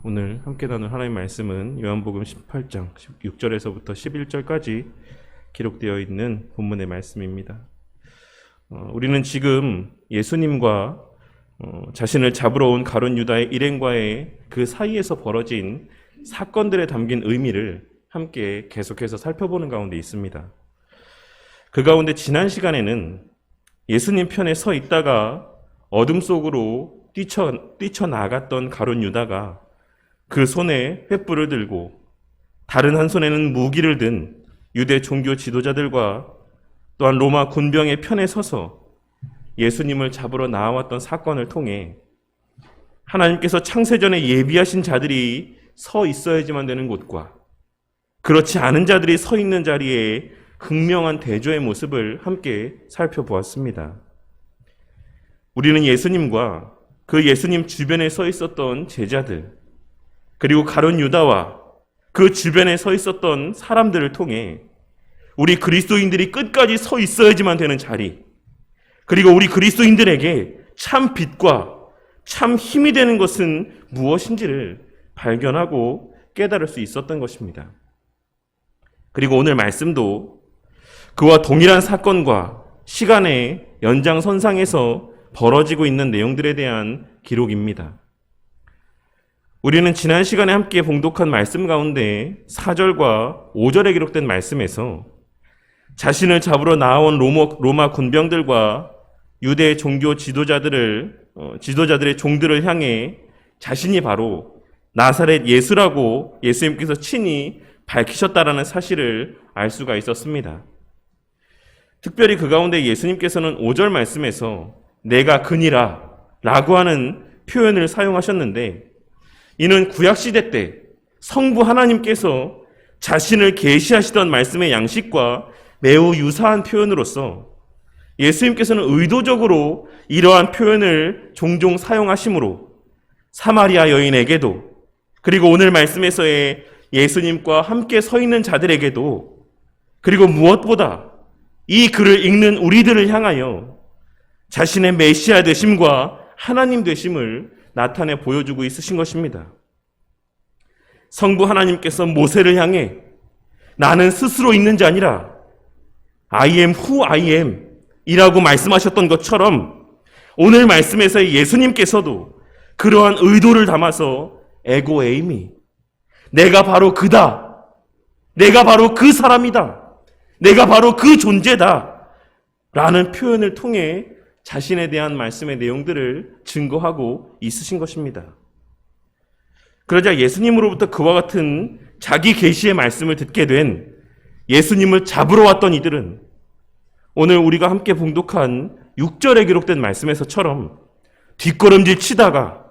오늘 함께 나눌 하나님의 말씀은 요한복음 18장 6절에서부터 11절까지 기록되어 있는 본문의 말씀입니다. 우리는 지금 예수님과 자신을 잡으러 온 가룟 유다의 일행과의 그 사이에서 벌어진 사건들에 담긴 의미를 함께 계속해서 살펴보는 가운데 있습니다. 그 가운데 지난 시간에는 예수님 편에 서 있다가 어둠 속으로 뛰쳐나갔던 가룟 유다가 그 손에 횃불을 들고 다른 한 손에는 무기를 든 유대 종교 지도자들과 또한 로마 군병의 편에 서서 예수님을 잡으러 나와왔던 사건을 통해 하나님께서 창세전에 예비하신 자들이 서 있어야지만 되는 곳과 그렇지 않은 자들이 서 있는 자리에 극명한 대조의 모습을 함께 살펴보았습니다. 우리는 예수님과 그 예수님 주변에 서 있었던 제자들, 그리고 가룟 유다와 그 주변에 서 있었던 사람들을 통해 우리 그리스도인들이 끝까지 서 있어야지만 되는 자리, 그리고 우리 그리스도인들에게 참 빛과 참 힘이 되는 것은 무엇인지를 발견하고 깨달을 수 있었던 것입니다. 그리고 오늘 말씀도 그와 동일한 사건과 시간의 연장선상에서 벌어지고 있는 내용들에 대한 기록입니다. 우리는 지난 시간에 함께 봉독한 말씀 가운데 4절과 5절에 기록된 말씀에서 자신을 잡으러 나온 로마 군병들과 유대 종교 지도자들의 종들을 향해 자신이 바로 나사렛 예수라고 예수님께서 친히 밝히셨다라는 사실을 알 수가 있었습니다. 특별히 그 가운데 예수님께서는 5절 말씀에서 내가 그니라 라고 하는 표현을 사용하셨는데, 이는 구약시대 때 성부 하나님께서 자신을 계시하시던 말씀의 양식과 매우 유사한 표현으로서 예수님께서는 의도적으로 이러한 표현을 종종 사용하심으로 사마리아 여인에게도, 그리고 오늘 말씀에서의 예수님과 함께 서 있는 자들에게도, 그리고 무엇보다 이 글을 읽는 우리들을 향하여 자신의 메시아 되심과 하나님 되심을 나타내 보여주고 있으신 것입니다. 성부 하나님께서 모세를 향해 나는 스스로 있는 자 아니라 I am who I am 이라고 말씀하셨던 것처럼 오늘 말씀에서의 예수님께서도 그러한 의도를 담아서 에고 에이미, 내가 바로 그다, 내가 바로 그 사람이다, 내가 바로 그 존재다 라는 표현을 통해 자신에 대한 말씀의 내용들을 증거하고 있으신 것입니다. 그러자 예수님으로부터 그와 같은 자기 계시의 말씀을 듣게 된 예수님을 잡으러 왔던 이들은 오늘 우리가 함께 봉독한 6절에 기록된 말씀에서처럼 뒷걸음질 치다가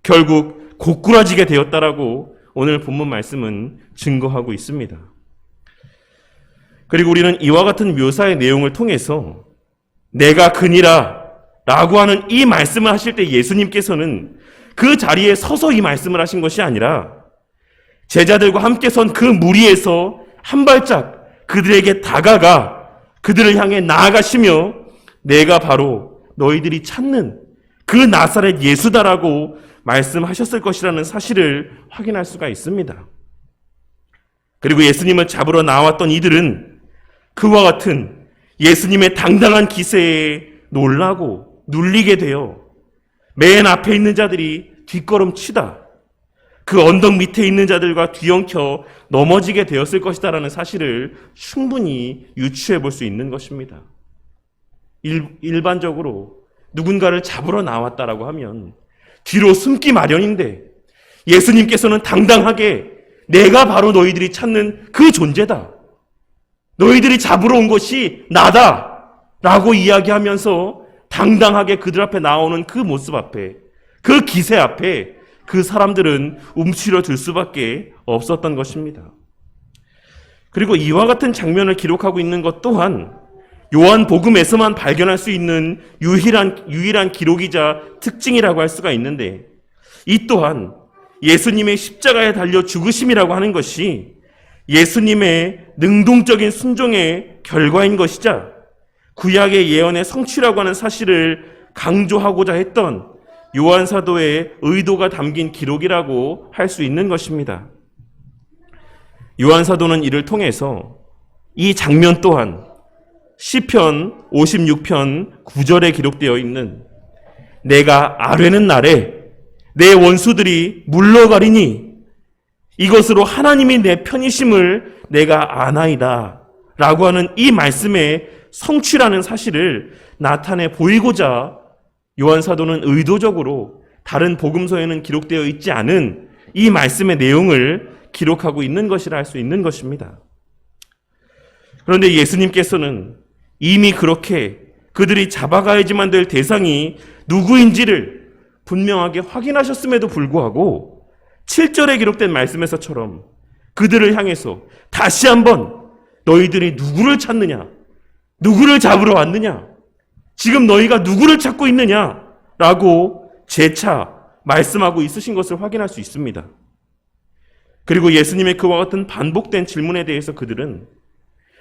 결국 고꾸라지게 되었다라고 오늘 본문 말씀은 증거하고 있습니다. 그리고 우리는 이와 같은 묘사의 내용을 통해서 내가 그니라 라고 하는 이 말씀을 하실 때 예수님께서는 그 자리에 서서 이 말씀을 하신 것이 아니라 제자들과 함께 선 그 무리에서 한 발짝 그들에게 다가가 그들을 향해 나아가시며 내가 바로 너희들이 찾는 그 나사렛 예수다라고 말씀하셨을 것이라는 사실을 확인할 수가 있습니다. 그리고 예수님을 잡으러 나왔던 이들은 그와 같은 예수님의 당당한 기세에 놀라고 눌리게 되어 맨 앞에 있는 자들이 뒷걸음치다 그 언덕 밑에 있는 자들과 뒤엉켜 넘어지게 되었을 것이다라는 사실을 충분히 유추해 볼 수 있는 것입니다. 일반적으로 누군가를 잡으러 나왔다라고 하면 뒤로 숨기 마련인데 예수님께서는 당당하게 내가 바로 너희들이 찾는 그 존재다, 너희들이 잡으러 온 것이 나다 라고 이야기하면서 당당하게 그들 앞에 나오는 그 모습 앞에, 그 기세 앞에 그 사람들은 움츠러들 수밖에 없었던 것입니다. 그리고 이와 같은 장면을 기록하고 있는 것 또한 요한복음에서만 발견할 수 있는 유일한 기록이자 특징이라고 할 수가 있는데, 이 또한 예수님의 십자가에 달려 죽으심이라고 하는 것이 예수님의 능동적인 순종의 결과인 것이자 구약의 예언의 성취라고 하는 사실을 강조하고자 했던 요한 사도의 의도가 담긴 기록이라고 할 수 있는 것입니다. 요한 사도는 이를 통해서 이 장면 또한 시편 56편 9절에 기록되어 있는 내가 아뢰는 날에 내 원수들이 물러가리니 이것으로 하나님이 내 편이심을 내가 아나이다 라고 하는 이 말씀의 성취라는 사실을 나타내 보이고자 요한 사도는 의도적으로 다른 복음서에는 기록되어 있지 않은 이 말씀의 내용을 기록하고 있는 것이라 할 수 있는 것입니다. 그런데 예수님께서는 이미 그렇게 그들이 잡아가야지만 될 대상이 누구인지를 분명하게 확인하셨음에도 불구하고 7절에 기록된 말씀에서처럼 그들을 향해서 다시 한번 너희들이 누구를 찾느냐? 누구를 잡으러 왔느냐? 지금 너희가 누구를 찾고 있느냐? 라고 재차 말씀하고 있으신 것을 확인할 수 있습니다. 그리고 예수님의 그와 같은 반복된 질문에 대해서 그들은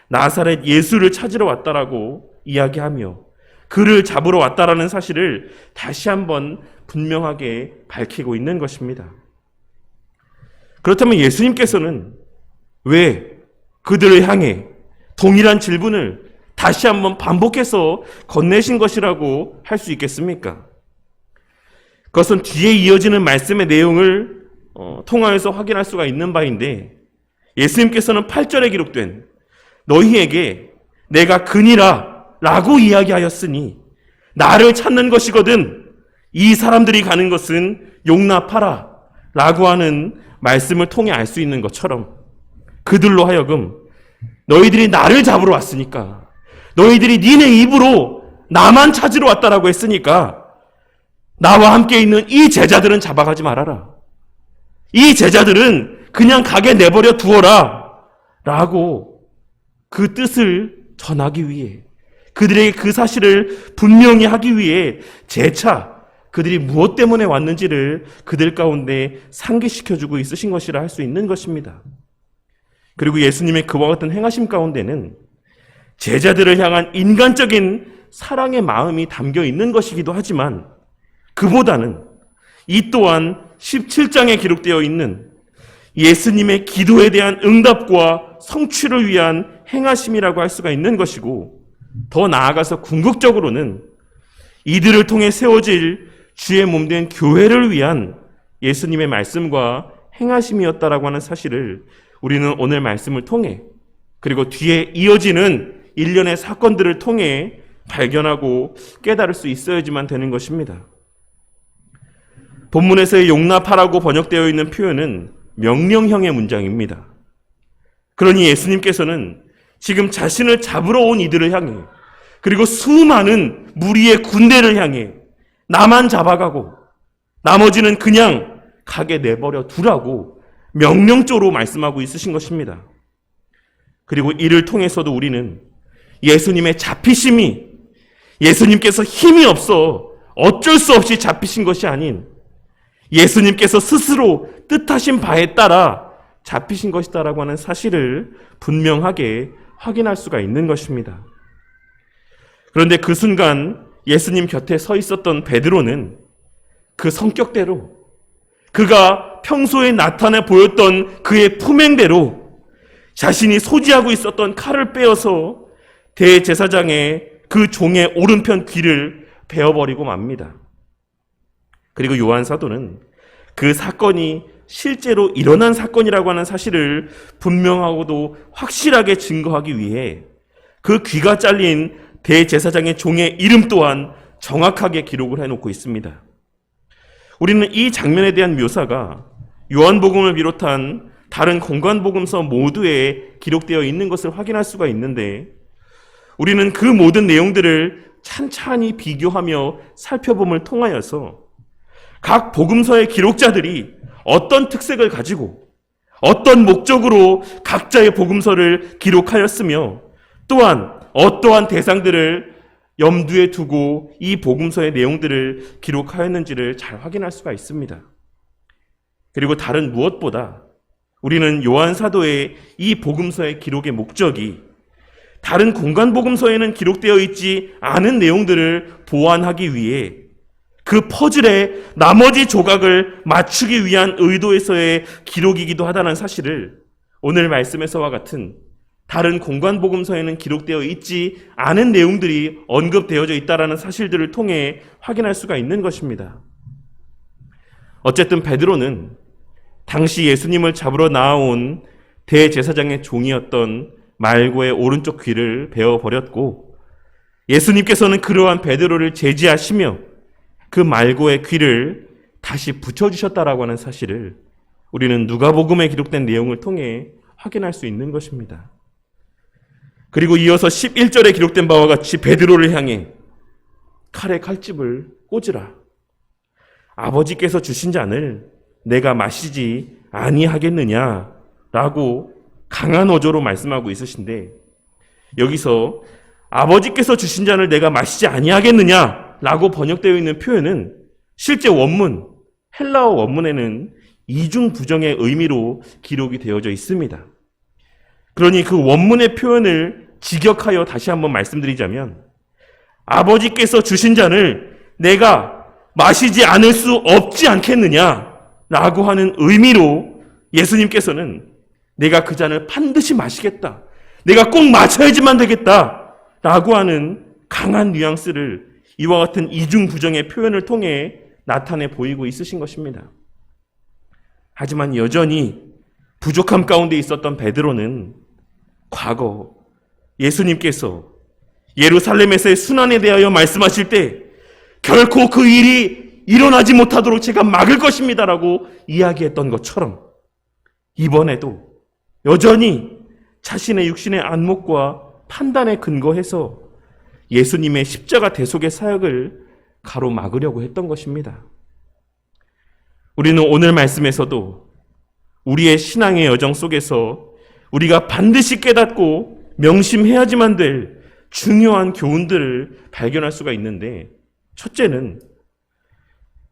나사렛 예수를 찾으러 왔다라고 이야기하며 그를 잡으러 왔다라는 사실을 다시 한번 분명하게 밝히고 있는 것입니다. 그렇다면 예수님께서는 왜 그들을 향해 동일한 질문을 다시 한번 반복해서 건네신 것이라고 할 수 있겠습니까? 그것은 뒤에 이어지는 말씀의 내용을 통하여서 확인할 수가 있는 바인데 예수님께서는 8절에 기록된 너희에게 내가 그니라 라고 이야기하였으니 나를 찾는 것이거든 이 사람들이 가는 것은 용납하라 라고 하는 말씀을 통해 알 수 있는 것처럼 그들로 하여금 너희들이 나를 잡으러 왔으니까 너희들이 니네 입으로 나만 찾으러 왔다라고 했으니까 나와 함께 있는 이 제자들은 잡아가지 말아라. 이 제자들은 그냥 가게 내버려 두어라 라고 그 뜻을 전하기 위해 그들에게 그 사실을 분명히 하기 위해 재차 그들이 무엇 때문에 왔는지를 그들 가운데 상기시켜주고 있으신 것이라 할 수 있는 것입니다. 그리고 예수님의 그와 같은 행하심 가운데는 제자들을 향한 인간적인 사랑의 마음이 담겨 있는 것이기도 하지만 그보다는 이 또한 17장에 기록되어 있는 예수님의 기도에 대한 응답과 성취를 위한 행하심이라고 할 수가 있는 것이고 더 나아가서 궁극적으로는 이들을 통해 세워질 주의 몸된 교회를 위한 예수님의 말씀과 행하심이었다라고 하는 사실을 우리는 오늘 말씀을 통해 그리고 뒤에 이어지는 일련의 사건들을 통해 발견하고 깨달을 수 있어야지만 되는 것입니다. 본문에서의 용납하라고 번역되어 있는 표현은 명령형의 문장입니다. 그러니 예수님께서는 지금 자신을 잡으러 온 이들을 향해 그리고 수많은 무리의 군대를 향해 나만 잡아가고 나머지는 그냥 가게 내버려 두라고 명령조로 말씀하고 있으신 것입니다. 그리고 이를 통해서도 우리는 예수님의 잡히심이 예수님께서 힘이 없어 어쩔 수 없이 잡히신 것이 아닌 예수님께서 스스로 뜻하신 바에 따라 잡히신 것이다라고 하는 사실을 분명하게 확인할 수가 있는 것입니다. 그런데 그 순간 예수님 곁에 서 있었던 베드로는 그 성격대로 그가 평소에 나타내 보였던 그의 품행대로 자신이 소지하고 있었던 칼을 빼어서 대제사장의 그 종의 오른편 귀를 베어버리고 맙니다. 그리고 요한 사도는 그 사건이 실제로 일어난 사건이라고 하는 사실을 분명하고도 확실하게 증거하기 위해 그 귀가 잘린 대제사장의 종의 이름 또한 정확하게 기록을 해놓고 있습니다. 우리는 이 장면에 대한 묘사가 요한복음을 비롯한 다른 공관복음서 모두에 기록되어 있는 것을 확인할 수가 있는데 우리는 그 모든 내용들을 찬찬히 비교하며 살펴봄을 통하여서 각 복음서의 기록자들이 어떤 특색을 가지고 어떤 목적으로 각자의 복음서를 기록하였으며 또한 어떠한 대상들을 염두에 두고 이 복음서의 내용들을 기록하였는지를 잘 확인할 수가 있습니다. 그리고 다른 무엇보다 우리는 요한 사도의 이 복음서의 기록의 목적이 다른 공간 복음서에는 기록되어 있지 않은 내용들을 보완하기 위해 그 퍼즐의 나머지 조각을 맞추기 위한 의도에서의 기록이기도 하다는 사실을 오늘 말씀에서와 같은 다른 공관복음서에는 기록되어 있지 않은 내용들이 언급되어져 있다는 사실들을 통해 확인할 수가 있는 것입니다. 어쨌든 베드로는 당시 예수님을 잡으러 나아온 대제사장의 종이었던 말고의 오른쪽 귀를 베어버렸고, 예수님께서는 그러한 베드로를 제지하시며 그 말고의 귀를 다시 붙여주셨다라고 하는 사실을 우리는 누가복음에 기록된 내용을 통해 확인할 수 있는 것입니다. 그리고 이어서 11절에 기록된 바와 같이 베드로를 향해 칼에 칼집을 꽂으라. 아버지께서 주신 잔을 내가 마시지 아니하겠느냐라고 강한 어조로 말씀하고 있으신데, 여기서 아버지께서 주신 잔을 내가 마시지 아니하겠느냐라고 번역되어 있는 표현은 실제 원문, 헬라어 원문에는 이중부정의 의미로 기록이 되어져 있습니다. 그러니 그 원문의 표현을 직역하여 다시 한번 말씀드리자면, 아버지께서 주신 잔을 내가 마시지 않을 수 없지 않겠느냐라고 하는 의미로 예수님께서는 내가 그 잔을 반드시 마시겠다, 내가 꼭 마셔야지만 되겠다라고 하는 강한 뉘앙스를 이와 같은 이중부정의 표현을 통해 나타내 보이고 있으신 것입니다. 하지만 여전히 부족함 가운데 있었던 베드로는 과거 예수님께서 예루살렘에서의 순환에 대하여 말씀하실 때 결코 그 일이 일어나지 못하도록 제가 막을 것입니다라고 이야기했던 것처럼 이번에도 여전히 자신의 육신의 안목과 판단에 근거해서 예수님의 십자가 대속의 사역을 가로막으려고 했던 것입니다. 우리는 오늘 말씀에서도 우리의 신앙의 여정 속에서 우리가 반드시 깨닫고 명심해야지만 될 중요한 교훈들을 발견할 수가 있는데, 첫째는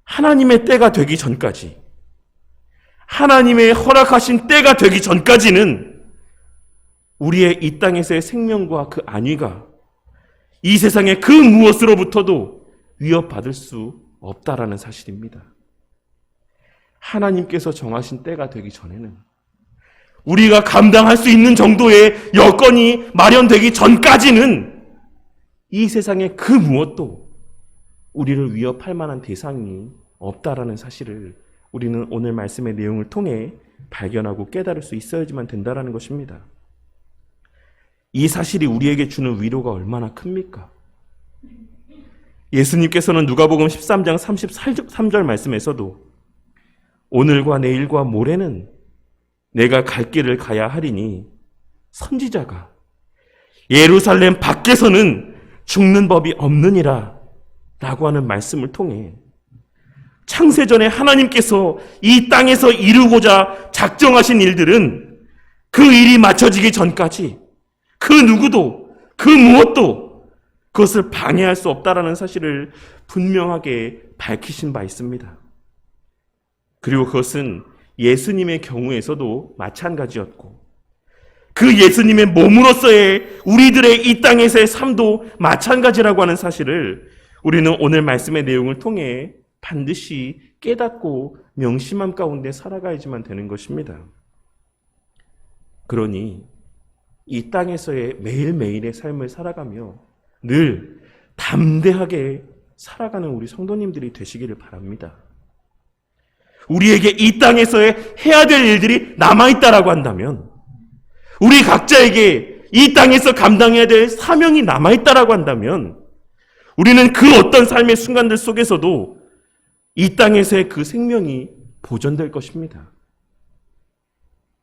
하나님의 때가 되기 전까지, 하나님의 허락하신 때가 되기 전까지는 우리의 이 땅에서의 생명과 그 안위가 이 세상의 그 무엇으로부터도 위협받을 수 없다라는 사실입니다. 하나님께서 정하신 때가 되기 전에는, 우리가 감당할 수 있는 정도의 여건이 마련되기 전까지는 이 세상의 그 무엇도 우리를 위협할 만한 대상이 없다라는 사실을 우리는 오늘 말씀의 내용을 통해 발견하고 깨달을 수 있어야지만 된다라는 것입니다. 이 사실이 우리에게 주는 위로가 얼마나 큽니까? 예수님께서는 누가복음 13장 33절 말씀에서도 오늘과 내일과 모레는 내가 갈 길을 가야 하리니 선지자가 예루살렘 밖에서는 죽는 법이 없느니라 라고 하는 말씀을 통해 창세전에 하나님께서 이 땅에서 이루고자 작정하신 일들은 그 일이 맞춰지기 전까지 그 누구도 그 무엇도 그것을 방해할 수 없다라는 사실을 분명하게 밝히신 바 있습니다. 그리고 그것은 예수님의 경우에서도 마찬가지였고, 그 예수님의 몸으로서의 우리들의 이 땅에서의 삶도 마찬가지라고 하는 사실을 우리는 오늘 말씀의 내용을 통해 반드시 깨닫고 명심함 가운데 살아가야지만 되는 것입니다. 그러니 이 땅에서의 매일매일의 삶을 살아가며 늘 담대하게 살아가는 우리 성도님들이 되시기를 바랍니다. 우리에게 이 땅에서의 해야 될 일들이 남아있다라고 한다면, 우리 각자에게 이 땅에서 감당해야 될 사명이 남아있다라고 한다면, 우리는 그 어떤 삶의 순간들 속에서도 이 땅에서의 그 생명이 보존될 것입니다.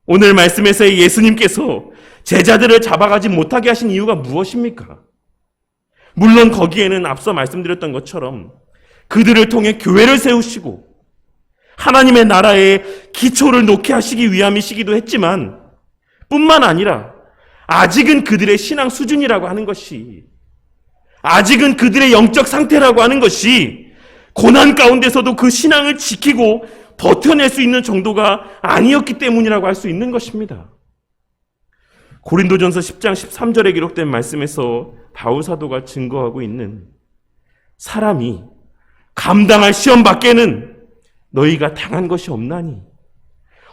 오늘 말씀에서의 예수님께서 제자들을 잡아가지 못하게 하신 이유가 무엇입니까? 물론 거기에는 앞서 말씀드렸던 것처럼 그들을 통해 교회를 세우시고 하나님의 나라의 기초를 놓게 하시기 위함이시기도 했지만, 뿐만 아니라 아직은 그들의 신앙 수준이라고 하는 것이, 아직은 그들의 영적 상태라고 하는 것이 고난 가운데서도 그 신앙을 지키고 버텨낼 수 있는 정도가 아니었기 때문이라고 할 수 있는 것입니다. 고린도전서 10장 13절에 기록된 말씀에서 바울 사도가 증거하고 있는, 사람이 감당할 시험 밖에는 너희가 당한 것이 없나니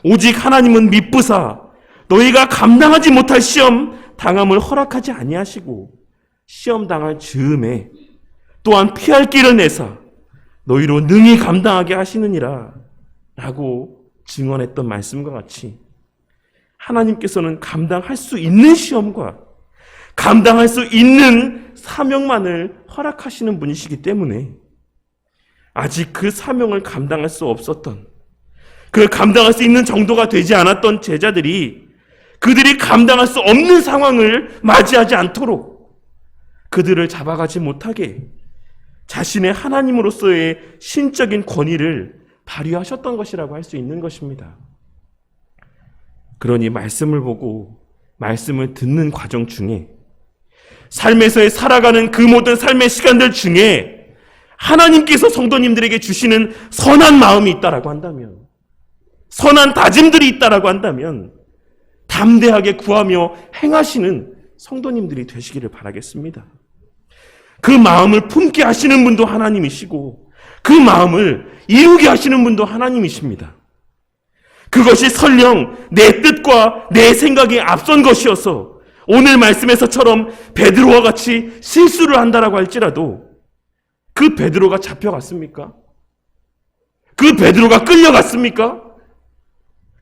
오직 하나님은 미쁘사 너희가 감당하지 못할 시험 당함을 허락하지 아니하시고 시험 당할 즈음에 또한 피할 길을 내사 너희로 능히 감당하게 하시느니라 라고 증언했던 말씀과 같이 하나님께서는 감당할 수 있는 시험과 감당할 수 있는 사명만을 허락하시는 분이시기 때문에 아직 그 사명을 감당할 수 없었던, 그 감당할 수 있는 정도가 되지 않았던 제자들이 그들이 감당할 수 없는 상황을 맞이하지 않도록 그들을 잡아가지 못하게 자신의 하나님으로서의 신적인 권위를 발휘하셨던 것이라고 할 수 있는 것입니다. 그러니 말씀을 보고 말씀을 듣는 과정 중에 삶에서의 살아가는 그 모든 삶의 시간들 중에 하나님께서 성도님들에게 주시는 선한 마음이 있다라고 한다면, 선한 다짐들이 있다라고 한다면 담대하게 구하며 행하시는 성도님들이 되시기를 바라겠습니다. 그 마음을 품게 하시는 분도 하나님이시고 그 마음을 이루게 하시는 분도 하나님이십니다. 그것이 설령 내 뜻과 내 생각에 앞선 것이어서 오늘 말씀에서처럼 베드로와 같이 실수를 한다라고 할지라도 그 베드로가 잡혀갔습니까? 그 베드로가 끌려갔습니까?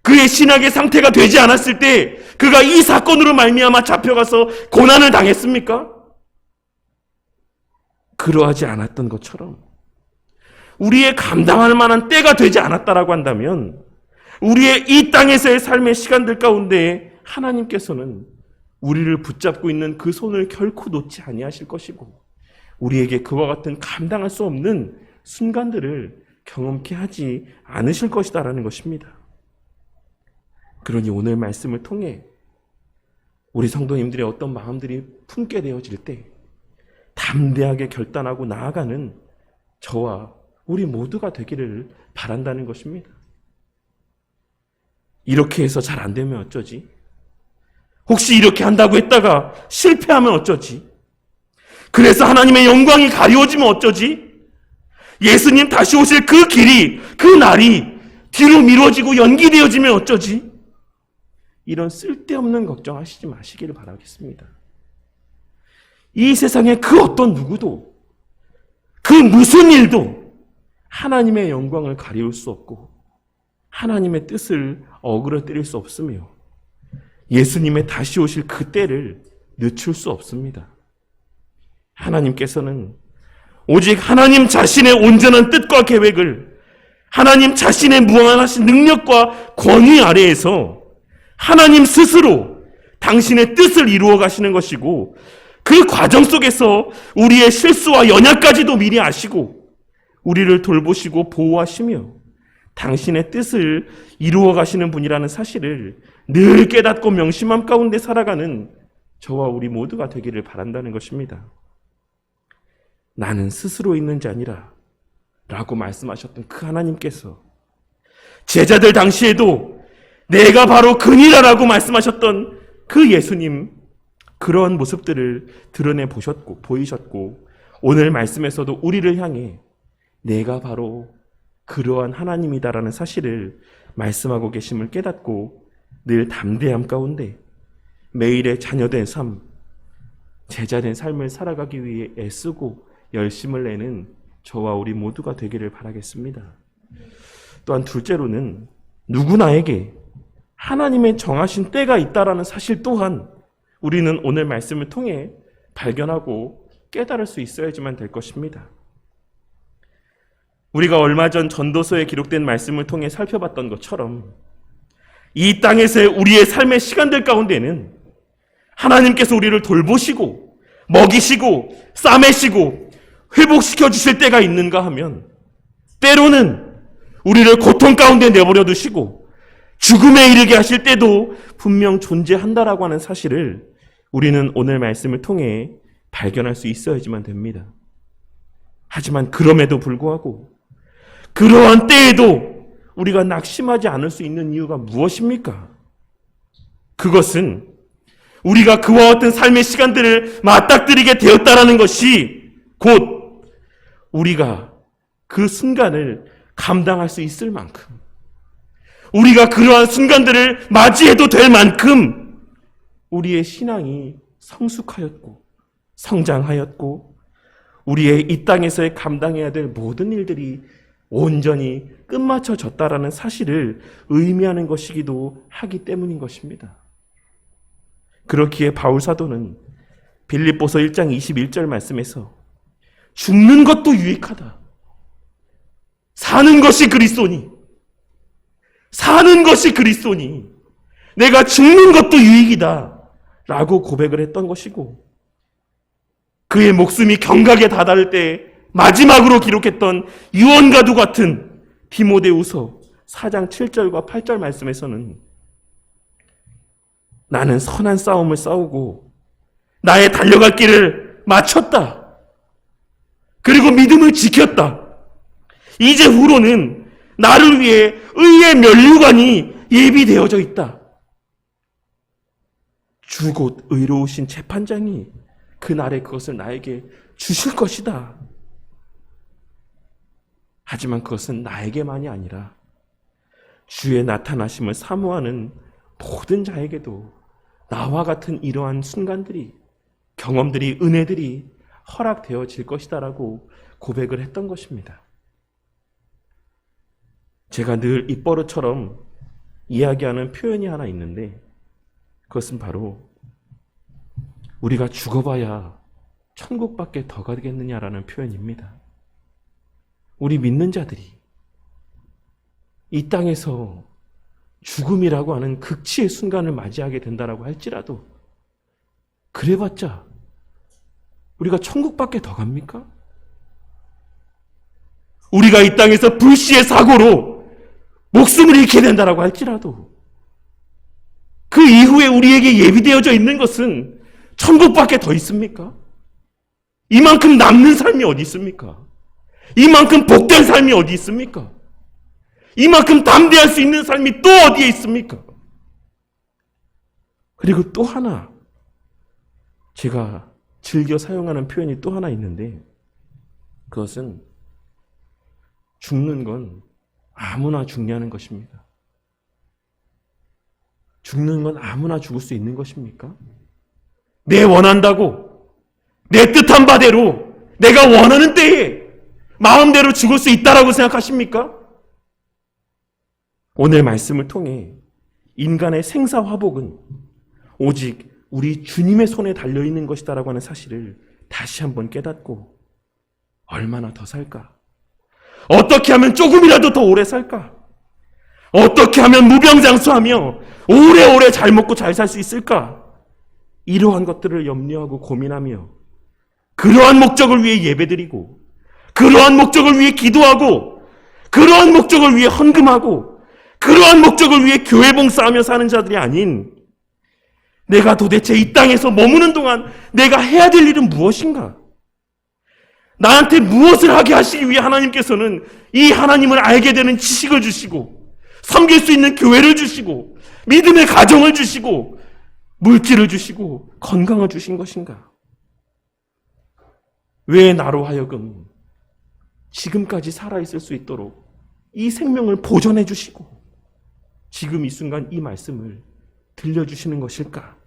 그의 신학의 상태가 되지 않았을 때 그가 이 사건으로 말미암아 잡혀가서 고난을 당했습니까? 그러하지 않았던 것처럼 우리의 감당할 만한 때가 되지 않았다라고 한다면 우리의 이 땅에서의 삶의 시간들 가운데 하나님께서는 우리를 붙잡고 있는 그 손을 결코 놓지 아니하실 것이고 우리에게 그와 같은 감당할 수 없는 순간들을 경험케 하지 않으실 것이다라는 것입니다. 그러니 오늘 말씀을 통해 우리 성도님들의 어떤 마음들이 품게 되어질 때 담대하게 결단하고 나아가는 저와 우리 모두가 되기를 바란다는 것입니다. 이렇게 해서 잘 안 되면 어쩌지? 혹시 이렇게 한다고 했다가 실패하면 어쩌지? 그래서 하나님의 영광이 가리워지면 어쩌지? 예수님 다시 오실 그 길이, 그 날이 뒤로 미뤄지고 연기되어지면 어쩌지? 이런 쓸데없는 걱정하시지 마시기를 바라겠습니다. 이 세상에 그 어떤 누구도 그 무슨 일도 하나님의 영광을 가리울 수 없고 하나님의 뜻을 어그러뜨릴 수 없으며 예수님의 다시 오실 그 때를 늦출 수 없습니다. 하나님께서는 오직 하나님 자신의 온전한 뜻과 계획을 하나님 자신의 무한하신 능력과 권위 아래에서 하나님 스스로 당신의 뜻을 이루어 가시는 것이고 그 과정 속에서 우리의 실수와 연약까지도 미리 아시고 우리를 돌보시고 보호하시며 당신의 뜻을 이루어 가시는 분이라는 사실을 늘 깨닫고 명심함 가운데 살아가는 저와 우리 모두가 되기를 바란다는 것입니다. 나는 스스로 있는 자니라 라고 말씀하셨던 그 하나님께서 제자들 당시에도 내가 바로 그니라라고 말씀하셨던 그 예수님, 그러한 모습들을 드러내 보이셨고 오늘 말씀에서도 우리를 향해 내가 바로 그러한 하나님이다라는 사실을 말씀하고 계심을 깨닫고 늘 담대함 가운데 매일의 자녀된 삶, 제자된 삶을 살아가기 위해 애쓰고 열심을 내는 저와 우리 모두가 되기를 바라겠습니다. 또한 둘째로는 누구나에게 하나님의 정하신 때가 있다라는 사실 또한 우리는 오늘 말씀을 통해 발견하고 깨달을 수 있어야지만 될 것입니다. 우리가 얼마 전 전도서에 기록된 말씀을 통해 살펴봤던 것처럼 이 땅에서의 우리의 삶의 시간들 가운데는 하나님께서 우리를 돌보시고 먹이시고 싸매시고 회복시켜 주실 때가 있는가 하면 때로는 우리를 고통 가운데 내버려 두시고 죽음에 이르게 하실 때도 분명 존재한다라고 하는 사실을 우리는 오늘 말씀을 통해 발견할 수 있어야지만 됩니다. 하지만 그럼에도 불구하고 그러한 때에도 우리가 낙심하지 않을 수 있는 이유가 무엇입니까? 그것은 우리가 그와 같은 삶의 시간들을 맞닥뜨리게 되었다라는 것이 곧 우리가 그 순간을 감당할 수 있을 만큼, 우리가 그러한 순간들을 맞이해도 될 만큼 우리의 신앙이 성숙하였고 성장하였고 우리의 이 땅에서의 감당해야 될 모든 일들이 온전히 끝마쳐졌다라는 사실을 의미하는 것이기도 하기 때문인 것입니다. 그렇기에 바울 사도는 빌립보서 1장 21절 말씀에서 죽는 것도 유익하다. 사는 것이 그리스도니. 사는 것이 그리스도니. 내가 죽는 것도 유익이다. 라고 고백을 했던 것이고, 그의 목숨이 경각에 다다를 때 마지막으로 기록했던 유언과도 같은 디모데후서 4장 7절과 8절 말씀에서는 나는 선한 싸움을 싸우고 나의 달려갈 길을 마쳤다. 그리고 믿음을 지켰다. 이제 후로는 나를 위해 의의 면류관이 예비되어져 있다. 주 곧 의로우신 재판장이 그날에 그것을 나에게 주실 것이다. 하지만 그것은 나에게만이 아니라 주의 나타나심을 사모하는 모든 자에게도 나와 같은 이러한 순간들이, 경험들이, 은혜들이 허락되어질 것이다라고 고백을 했던 것입니다. 제가 늘 입버릇처럼 이야기하는 표현이 하나 있는데, 그것은 바로 우리가 죽어봐야 천국밖에 더 가겠느냐라는 표현입니다. 우리 믿는 자들이 이 땅에서 죽음이라고 하는 극치의 순간을 맞이하게 된다라고 할지라도 그래봤자 우리가 천국밖에 더 갑니까? 우리가 이 땅에서 불시의 사고로 목숨을 잃게 된다라고 할지라도 그 이후에 우리에게 예비되어져 있는 것은 천국밖에 더 있습니까? 이만큼 남는 삶이 어디 있습니까? 이만큼 복된 삶이 어디 있습니까? 이만큼 담대할 수 있는 삶이 또 어디에 있습니까? 그리고 또 하나, 제가 즐겨 사용하는 표현이 또 하나 있는데, 그것은 죽는 건 아무나 죽냐는 것입니다. 죽는 건 아무나 죽을 수 있는 것입니까? 내 원한다고, 내 뜻한 바대로, 내가 원하는 때에 마음대로 죽을 수 있다라고 생각하십니까? 오늘 말씀을 통해 인간의 생사화복은 오직 우리 주님의 손에 달려있는 것이다라고 하는 사실을 다시 한번 깨닫고, 얼마나 더 살까? 어떻게 하면 조금이라도 더 오래 살까? 어떻게 하면 무병장수하며 오래오래 잘 먹고 잘 살 수 있을까? 이러한 것들을 염려하고 고민하며 그러한 목적을 위해 예배드리고, 그러한 목적을 위해 기도하고, 그러한 목적을 위해 헌금하고, 그러한 목적을 위해 교회 봉사하며 사는 자들이 아닌, 내가 도대체 이 땅에서 머무는 동안 내가 해야 될 일은 무엇인가? 나한테 무엇을 하게 하시기 위해 하나님께서는 이 하나님을 알게 되는 지식을 주시고, 섬길 수 있는 교회를 주시고, 믿음의 가정을 주시고, 물질을 주시고, 건강을 주신 것인가? 왜 나로 하여금 지금까지 살아있을 수 있도록 이 생명을 보존해 주시고, 지금 이 순간 이 말씀을 들려주시는 것일까?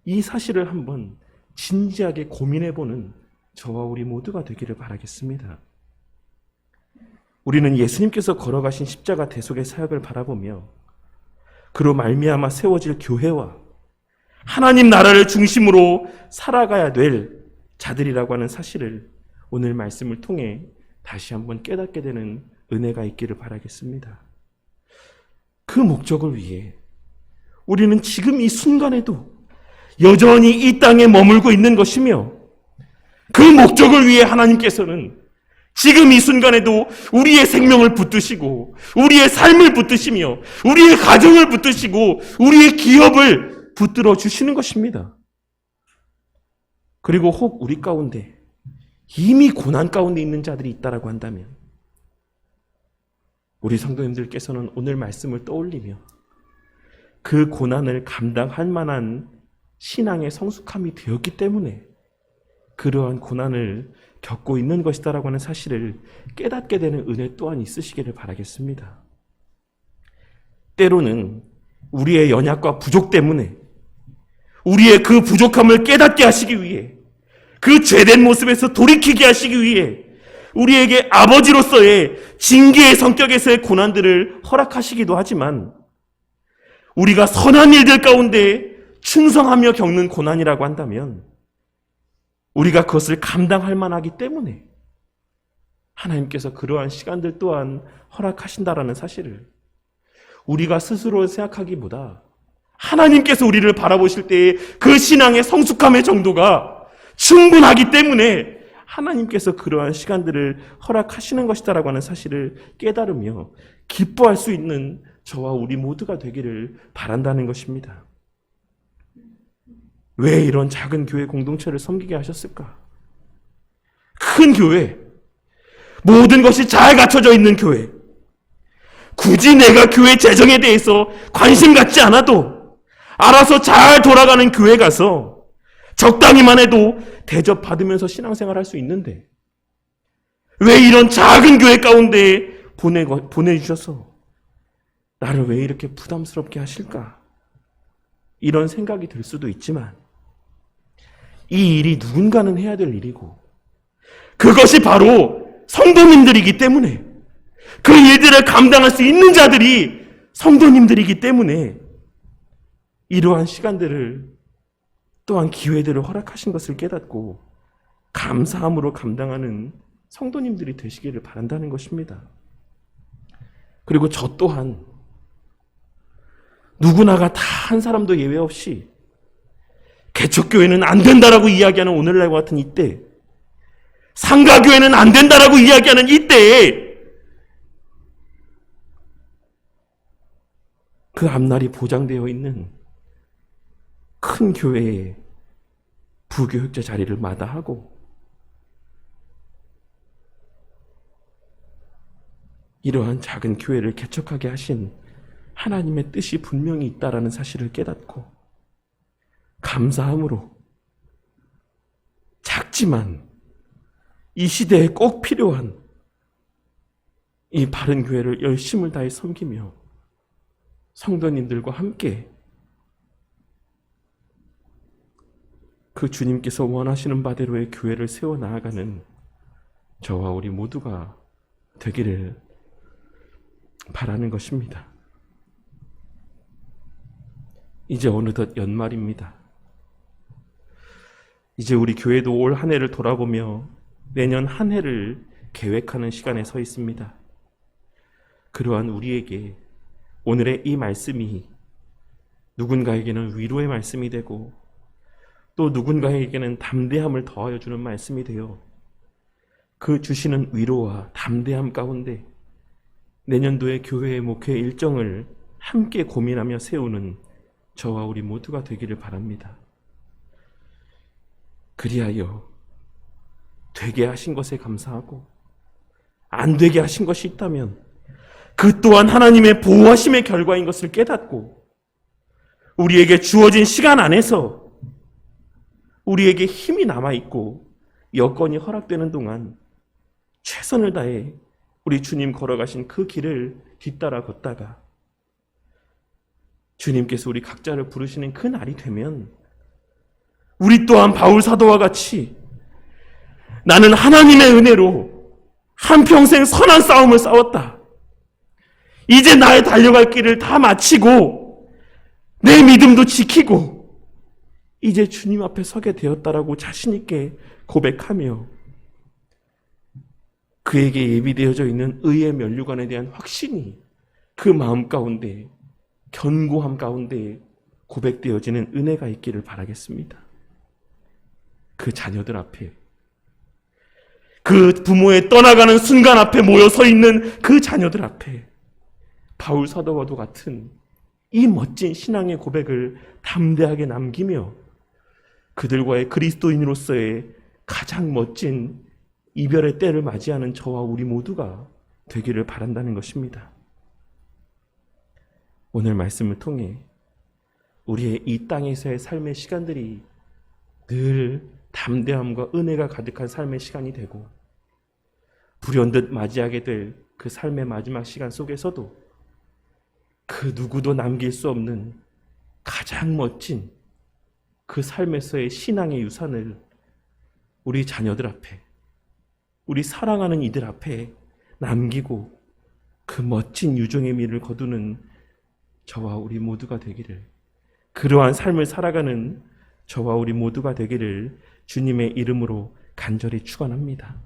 이 사실을 한번 진지하게 고민해보는 저와 우리 모두가 되기를 바라겠습니다. 우리는 예수님께서 걸어가신 십자가 대속의 사역을 바라보며 그로 말미암아 세워질 교회와 하나님 나라를 중심으로 살아가야 될 자들이라고 하는 사실을 오늘 말씀을 통해 다시 한번 깨닫게 되는 은혜가 있기를 바라겠습니다. 그 목적을 위해 우리는 지금 이 순간에도 여전히 이 땅에 머물고 있는 것이며, 그 목적을 위해 하나님께서는 지금 이 순간에도 우리의 생명을 붙드시고, 우리의 삶을 붙드시며, 우리의 가정을 붙드시고, 우리의 기업을 붙들어 주시는 것입니다. 그리고 혹 우리 가운데 이미 고난 가운데 있는 자들이 있다라고 한다면, 우리 성도님들께서는 오늘 말씀을 떠올리며 그 고난을 감당할 만한 신앙의 성숙함이 되었기 때문에 그러한 고난을 겪고 있는 것이다라고 하는 사실을 깨닫게 되는 은혜 또한 있으시기를 바라겠습니다. 때로는 우리의 연약과 부족 때문에 우리의 그 부족함을 깨닫게 하시기 위해, 그 죄된 모습에서 돌이키게 하시기 위해 우리에게 아버지로서의 징계의 성격에서의 고난들을 허락하시기도 하지만, 우리가 선한 일들 가운데 충성하며 겪는 고난이라고 한다면 우리가 그것을 감당할 만하기 때문에 하나님께서 그러한 시간들 또한 허락하신다라는 사실을 우리가 스스로 생각하기보다 하나님께서 우리를 바라보실 때의 그 신앙의 성숙함의 정도가 충분하기 때문에 하나님께서 그러한 시간들을 허락하시는 것이다라고 하는 사실을 깨달으며 기뻐할 수 있는 저와 우리 모두가 되기를 바란다는 것입니다. 왜 이런 작은 교회 공동체를 섬기게 하셨을까? 큰 교회, 모든 것이 잘 갖춰져 있는 교회, 굳이 내가 교회 재정에 대해서 관심 갖지 않아도 알아서 잘 돌아가는 교회 가서 적당히만 해도 대접받으면서 신앙생활 할 수 있는데 왜 이런 작은 교회 가운데 보내주셔서 나를 왜 이렇게 부담스럽게 하실까? 이런 생각이 들 수도 있지만 이 일이 누군가는 해야 될 일이고 그것이 바로 성도님들이기 때문에, 그 일들을 감당할 수 있는 자들이 성도님들이기 때문에 이러한 시간들을 또한 기회들을 허락하신 것을 깨닫고 감사함으로 감당하는 성도님들이 되시기를 바란다는 것입니다. 그리고 저 또한 누구나가 다 한 사람도 예외 없이 개척교회는 안 된다라고 이야기하는 오늘날과 같은 이때, 상가교회는 안 된다라고 이야기하는 이때에 그 앞날이 보장되어 있는 큰 교회에 부교육자 자리를 마다하고 이러한 작은 교회를 개척하게 하신 하나님의 뜻이 분명히 있다라는 사실을 깨닫고 감사함으로 작지만 이 시대에 꼭 필요한 이 바른 교회를 열심을 다해 섬기며 성도님들과 함께 그 주님께서 원하시는 바대로의 교회를 세워 나아가는 저와 우리 모두가 되기를 바라는 것입니다. 이제 어느덧 연말입니다. 이제 우리 교회도 올 한 해를 돌아보며 내년 한 해를 계획하는 시간에 서 있습니다. 그러한 우리에게 오늘의 이 말씀이 누군가에게는 위로의 말씀이 되고 또 누군가에게는 담대함을 더하여 주는 말씀이 되어 그 주시는 위로와 담대함 가운데 내년도의 교회의 목회 일정을 함께 고민하며 세우는 저와 우리 모두가 되기를 바랍니다. 그리하여 되게 하신 것에 감사하고 안 되게 하신 것이 있다면 그 또한 하나님의 보호하심의 결과인 것을 깨닫고 우리에게 주어진 시간 안에서 우리에게 힘이 남아있고 여건이 허락되는 동안 최선을 다해 우리 주님 걸어가신 그 길을 뒤따라 걷다가 주님께서 우리 각자를 부르시는 그 날이 되면 우리 또한 바울 사도와 같이 나는 하나님의 은혜로 한평생 선한 싸움을 싸웠다. 이제 나의 달려갈 길을 다 마치고 내 믿음도 지키고 이제 주님 앞에 서게 되었다라고 자신 있게 고백하며 그에게 예비되어져 있는 의의 면류관에 대한 확신이 그 마음 가운데 견고함 가운데 고백되어지는 은혜가 있기를 바라겠습니다. 그 자녀들 앞에, 그 부모의 떠나가는 순간 앞에 모여 서 있는 그 자녀들 앞에 바울 사도와도 같은 이 멋진 신앙의 고백을 담대하게 남기며 그들과의 그리스도인으로서의 가장 멋진 이별의 때를 맞이하는 저와 우리 모두가 되기를 바란다는 것입니다. 오늘 말씀을 통해 우리의 이 땅에서의 삶의 시간들이 늘 담대함과 은혜가 가득한 삶의 시간이 되고, 불현듯 맞이하게 될 그 삶의 마지막 시간 속에서도 그 누구도 남길 수 없는 가장 멋진 그 삶에서의 신앙의 유산을 우리 자녀들 앞에, 우리 사랑하는 이들 앞에 남기고 그 멋진 유종의 미를 거두는 저와 우리 모두가 되기를, 그러한 삶을 살아가는 저와 우리 모두가 되기를 주님의 이름으로 간절히 축원합니다.